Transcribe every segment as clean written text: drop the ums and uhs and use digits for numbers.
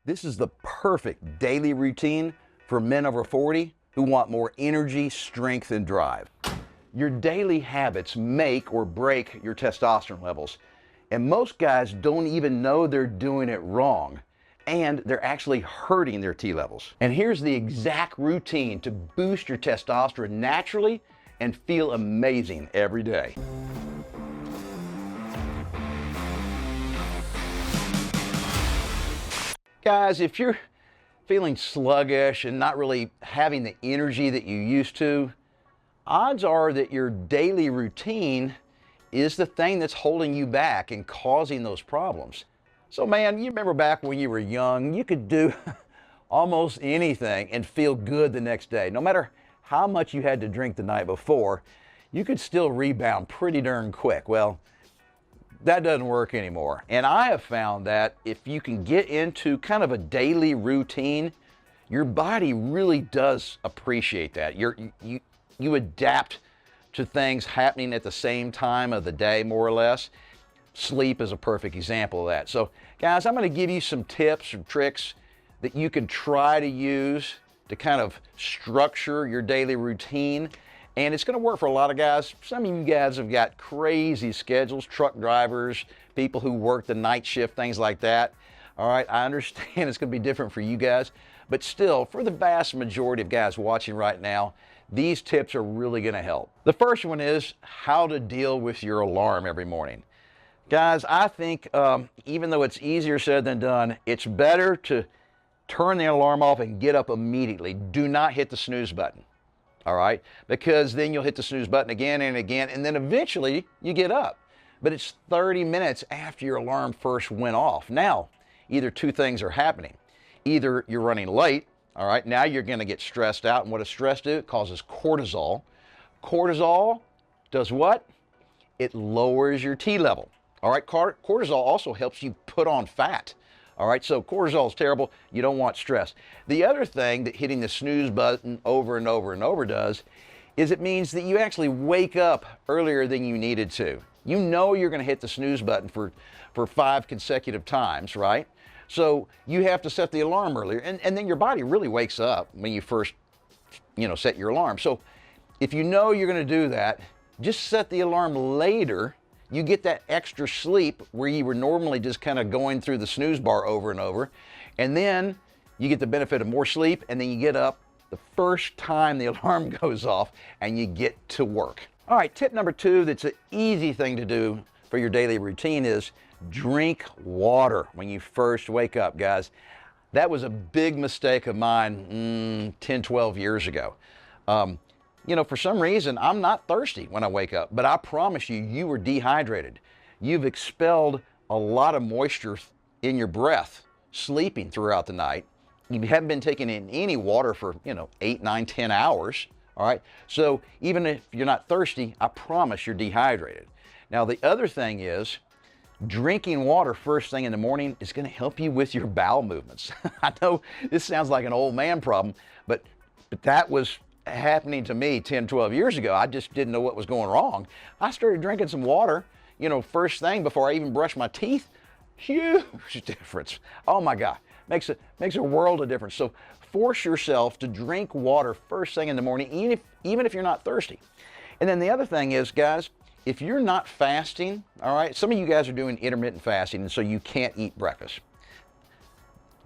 This is the perfect daily routine for men over 40 who want more energy, strength, and drive. Your daily habits make or break your testosterone levels, and most guys don't even know they're doing it wrong, and they're actually hurting their T levels. And here's the exact routine to boost your testosterone naturally and feel amazing every day. Guys, if you're feeling sluggish and not really having the energy that you used to, odds are that your daily routine is the thing that's holding you back and causing those problems. So man, you remember back when you were young, you could do almost anything and feel good the next day. No matter how much you had to drink the night before, you could still rebound pretty darn quick. Well, that doesn't work anymore. And I have found that if you can get into kind of a daily routine, your body really does appreciate that. You adapt to things happening at the same time of the day, more or less. Sleep is a perfect example of that. So guys, I'm going to give you some tips and tricks that you can try to use to kind of structure your daily routine. And it's going to work for a lot of guys. Some of you guys have got crazy schedules, truck drivers, people who work the night shift, things like that. All right, I understand it's going to be different for you guys, but still, for the vast majority of guys watching right now, these tips are really going to help. The first one is how to deal with your alarm every morning. Guys, I think even though it's easier said than done, it's better to turn the alarm off and get up immediately. Do not hit the snooze button. All right, because then you'll hit the snooze button again and again, and then eventually you get up. But it's 30 minutes after your alarm first went off. Now, either two things are happening. Either you're running late, all right, now you're going to get stressed out, and what does stress do? It causes cortisol. Cortisol does what? It lowers your T level. All right, cortisol also helps you put on fat. All right, so cortisol is terrible. You don't want stress. The other thing that hitting the snooze button over and over and over does is it means that you actually wake up earlier than you needed to. You know you're going to hit the snooze button for 5 consecutive times, right? So you have to set the alarm earlier, and then your body really wakes up when you first, set your alarm. So if you know you're going to do that, just set the alarm later. You get that extra sleep where you were normally just kind of going through the snooze bar over and over. And then you get the benefit of more sleep, and then you get up the first time the alarm goes off and you get to work. All right, tip number 2 that's an easy thing to do for your daily routine is drink water when you first wake up, guys. That was a big mistake of mine 10, 12 years ago. For some reason, I'm not thirsty when I wake up, but I promise you, you were dehydrated. You've expelled a lot of moisture in your breath, sleeping throughout the night. You haven't been taking in any water for, 8, 9, 10 hours, all right? So even if you're not thirsty, I promise you're dehydrated. Now, the other thing is, drinking water first thing in the morning is going to help you with your bowel movements. I know this sounds like an old man problem, but that was happening to me 10, 12 years ago. I just didn't know what was going wrong. I started drinking some water, first thing before I even brushed my teeth. Huge difference. Oh my God, makes a world of difference. So force yourself to drink water first thing in the morning, even if you're not thirsty. And then the other thing is, guys, if you're not fasting, all right, some of you guys are doing intermittent fasting, and so you can't eat breakfast.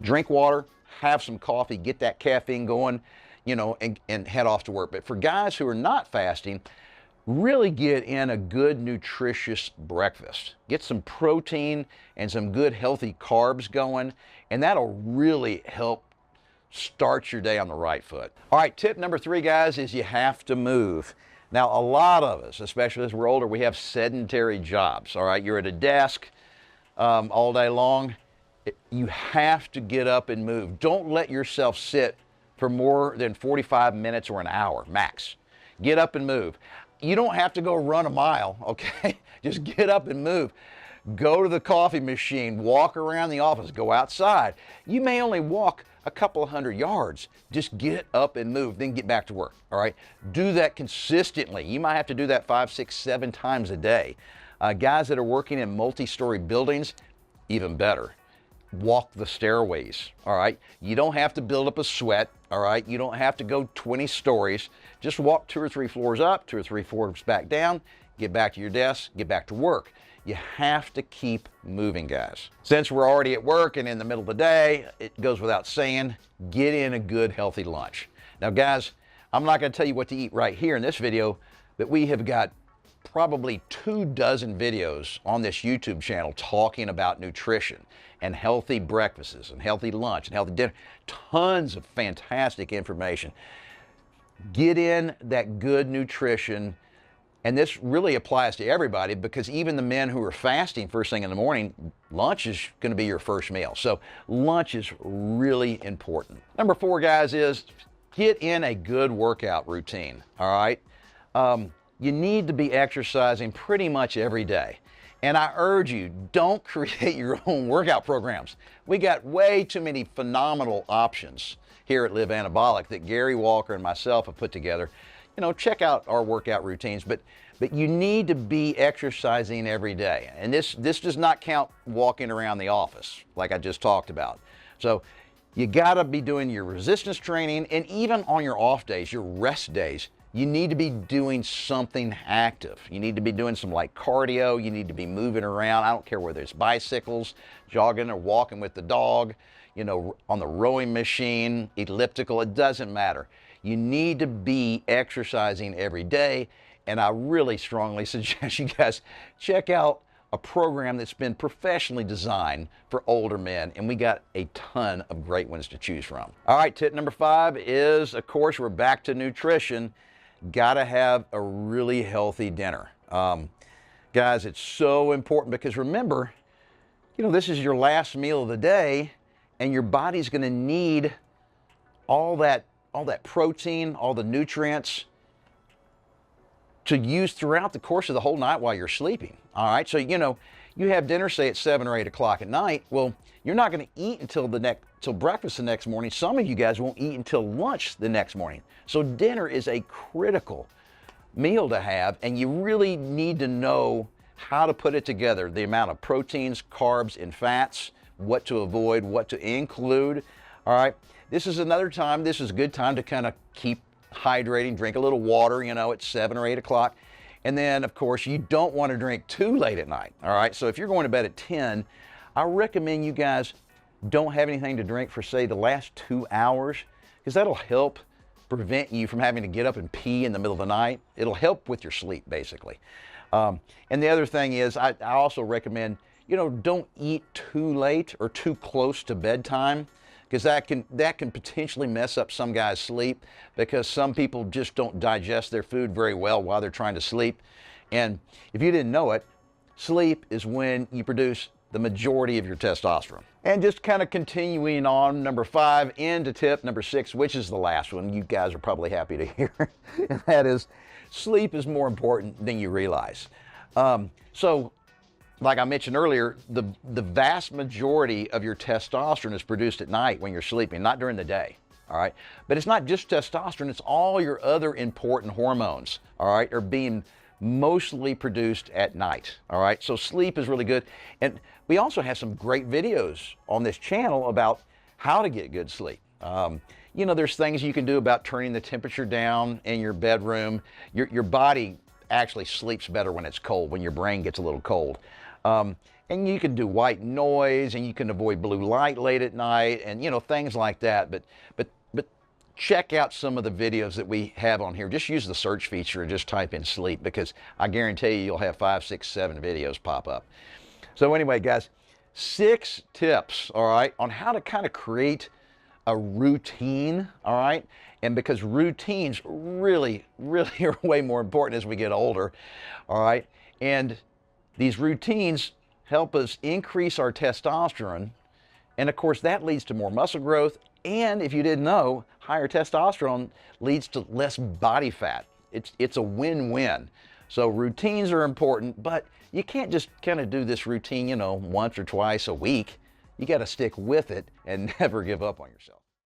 Drink water, have some coffee, get that caffeine going, and head off to work. But for guys who are not fasting, really get in a good, nutritious breakfast. Get some protein and some good, healthy carbs going, and that'll really help start your day on the right foot. All right, tip number 3, guys, is you have to move. Now, a lot of us, especially as we're older, we have sedentary jobs, all right? You're at a desk all day long. You have to get up and move. Don't let yourself sit for more than 45 minutes or an hour max. Get up and move. You don't have to go run a mile, okay? Just get up and move. Go to the coffee machine, walk around the office, go outside. You may only walk a couple of 100 yards. Just get up and move, then get back to work, all right? Do that consistently. You might have to do that 5, 6, 7 times a day. Guys that are working in multi-story buildings, even better. walk the stairways, all right? You don't have to build up a sweat, all right? You don't have to go 20 stories. Just walk 2 or 3 floors up, 2 or 3 floors back down, get back to your desk, get back to work. You have to keep moving, guys. Since we're already at work and in the middle of the day, it goes without saying, get in a good, healthy lunch. Now, guys, I'm not gonna tell you what to eat right here in this video, but we have got probably 24 videos on this YouTube channel talking about nutrition and healthy breakfasts and healthy lunch and healthy dinner. Tons of fantastic information. Get in that good nutrition. And this really applies to everybody, because even the men who are fasting first thing in the morning, lunch is going to be your first meal. So lunch is really important. Number 4, guys, is get in a good workout routine, all right? You need to be exercising pretty much every day. And I urge you, don't create your own workout programs. We got way too many phenomenal options here at Live Anabolic that Gary Walker and myself have put together. You know, check out our workout routines, but you need to be exercising every day. And this does not count walking around the office like I just talked about. So you gotta be doing your resistance training, and even on your off days, your rest days, you need to be doing something active. You need to be doing some light cardio. You need to be moving around. I don't care whether it's bicycles, jogging, or walking with the dog, you know, on the rowing machine, elliptical, it doesn't matter. You need to be exercising every day, and I really strongly suggest you guys check out a program that's been professionally designed for older men, and we got a ton of great ones to choose from. All right, tip number 5 is, of course, we're back to nutrition. Gotta have a really healthy dinner. Guys, it's so important, because remember, you know, this is your last meal of the day, and your body's gonna need all that protein, all the nutrients to use throughout the course of the whole night while you're sleeping. All right, so you know, you have dinner, say at 7 or 8 o'clock at night. Well, you're not going to eat until breakfast the next morning. Some of you guys won't eat until lunch the next morning. So dinner is a critical meal to have, and you really need to know how to put it together. The amount of proteins, carbs, and fats, what to avoid, what to include. All right. This is another time, this is a good time to kind of keep hydrating, drink a little water, you know, at 7 or 8 o'clock. And then, of course, you don't want to drink too late at night, all right? So if you're going to bed at 10, I recommend you guys don't have anything to drink for, say, the last 2 hours, because that'll help prevent you from having to get up and pee in the middle of the night. It'll help with your sleep, basically. And the other thing is, I also recommend, you know, don't eat too late or too close to bedtime, because that can potentially mess up some guys' sleep, because some people just don't digest their food very well while they're trying to sleep. And if you didn't know it, sleep is when you produce the majority of your testosterone. And just kind of continuing on, number 5, into tip number 6, which is the last one you guys are probably happy to hear, and that is, sleep is more important than you realize. So like I mentioned earlier, the vast majority of your testosterone is produced at night when you're sleeping, not during the day, all right? But it's not just testosterone, it's all your other important hormones, all right, are being mostly produced at night, all right? So sleep is really good. And we also have some great videos on this channel about how to get good sleep. You know, there's things you can do about turning the temperature down in your bedroom. Your body actually sleeps better when it's cold, when your brain gets a little cold. And you can do white noise, and you can avoid blue light late at night, and you know, things like that. But check out some of the videos that we have on here. Just use the search feature and just type in sleep, because I guarantee you, you'll have 5, 6, 7 videos pop up. So anyway, guys, 6 tips, all right, on how to kind of create a routine, all right? And because routines really, really are way more important as we get older, all right? And these routines help us increase our testosterone, and of course that leads to more muscle growth, and if you didn't know, higher testosterone leads to less body fat. It's a win-win. So routines are important, but you can't just kind of do this routine, you know, once or twice a week. You got to stick with it and never give up on yourself.